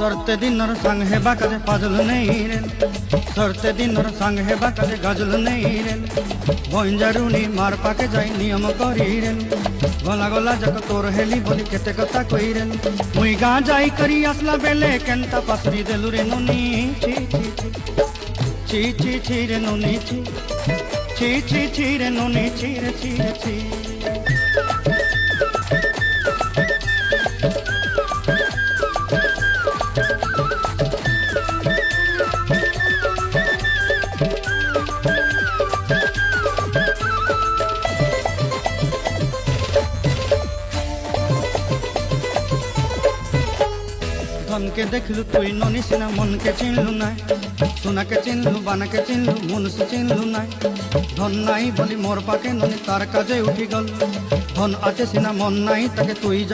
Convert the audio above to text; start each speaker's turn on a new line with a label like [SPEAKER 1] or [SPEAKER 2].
[SPEAKER 1] सरते दिनर संग हेबा काजे पाजल नहीं रे सरते दिनर संग हेबा काजे गाजल नहीं रे बंजारुनी मार पाके जाई नियम करी रे गला गला जक तोर हेली बोली केते कथा कई रे मुई गा जाई करी आसला बेले केंता पासरी देलु रे नोनी ची ची ची ची ची रे नोनी ची ची ची ची रे नोनी ची रे ची रे ची धन के देखलु तुई ननी सिना मन के चिन्हलु नाई सोना के चिन्हलु बाना के चिन्हलु मन से चिन्हलु नाई धन नाई बोली मोर पाके ननी तार काजे उठी गल धन आचे सिना मन नाई ताके तुई